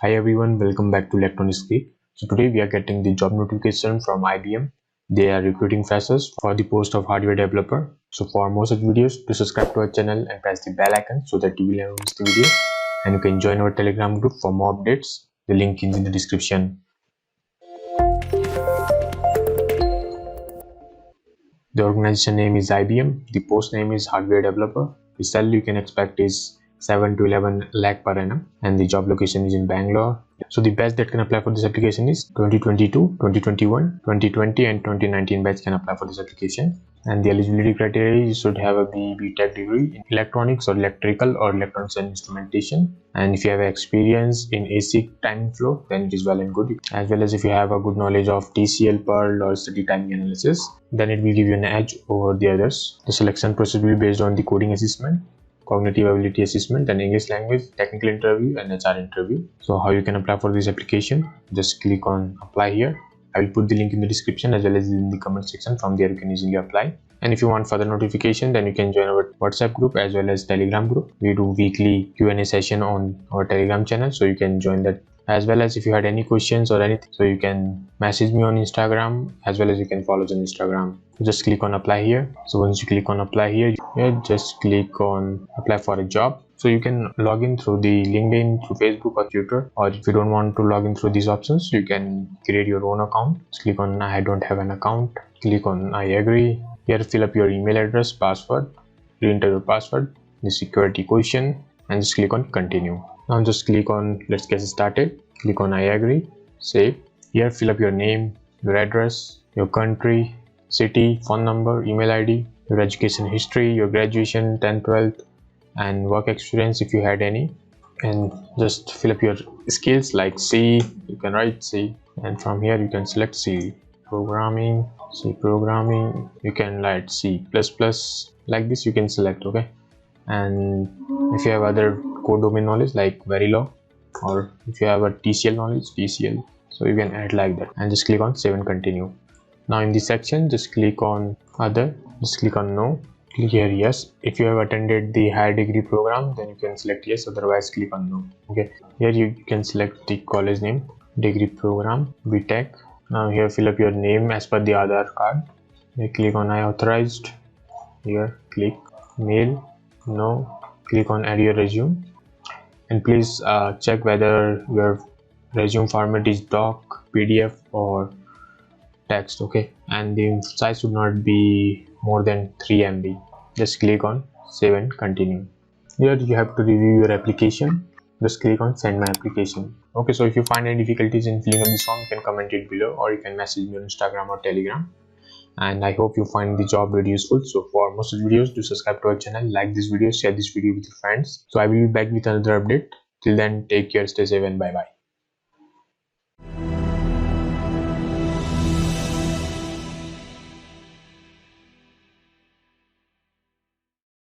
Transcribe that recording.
Hi everyone, welcome back to Electronics Geek. So today we are getting the job notification from IBM. They are recruiting freshers for the post of hardware developer. So for more such videos, to subscribe to our channel and press the bell icon so that you will never miss the video. And you can join our Telegram group for more updates. The link is in the description. The organization name is IBM. The post name is hardware developer. The salary you can expect is 7 to 11 lakh per annum, and the job location is in Bangalore. So the batch that can apply for this application is 2022, 2021, 2020 and 2019 batch can apply for this application. And the eligibility criteria, you should have a B.Tech degree in electronics or electrical or electronics and instrumentation. And if you have experience in ASIC timing flow, then it is well and good. As well as if you have a good knowledge of TCL, Perl or static timing analysis, then it will give you an edge over the others. The selection process will be based on the coding assessment, cognitive ability assessment, and English language technical interview and HR interview. So how you can apply for this application, just click on apply here. I will put the link in the description as well as in the comment section. From there you can easily apply. And if you want further notification, then you can join our WhatsApp group as well as Telegram group. We do weekly Q&A session on our Telegram channel, so you can join that. As well as if you had any questions or anything, so you can message me on Instagram, as well as you can follow us on Instagram. Just click on apply here. So once you click on apply here, just click on apply for a job. So you can log in through the LinkedIn, through Facebook or Twitter, or if you don't want to log in through these options, you can create your own account. Just click on I don't have an account, click on I agree. Here fill up your email address, password, re-enter your password, the security question, and just click on continue. Now just click on let's get started. Click on I agree, save. Here fill up your name, your address, your country, city, phone number, email ID, your education history, your graduation, 10th, 12th, and work experience if you had any. And just fill up your skills like C, you can write C, and from here you can select C programming, you can write C++, like this you can select. Okay, and if you have other code domain knowledge like Verilog, or if you have a TCL knowledge, TCL, so you can add like that, and just click on save and continue. Now in this section, just click on other, just click on no, click here yes. If you have attended the higher degree program, then you can select yes, otherwise click on no. Okay, here you can select the college name, degree program, B.Tech. Now here fill up your name as per the Aadhaar card. Here click on I authorized. Here click mail, no, click on add your resume, and please check whether your resume format is doc, PDF or text. Okay, and the size should not be more than 3 MB. Just click on save and continue. Here you have to review your application. Just click on send my application. Okay, so if you find any difficulties in filling up this form, you can comment it below, or you can message me on Instagram or Telegram. And I hope you find the job very useful. So for more such videos, do subscribe to our channel, like this video, share this video with your friends. So I will be back with another update. Till then, take care, stay safe, and bye bye.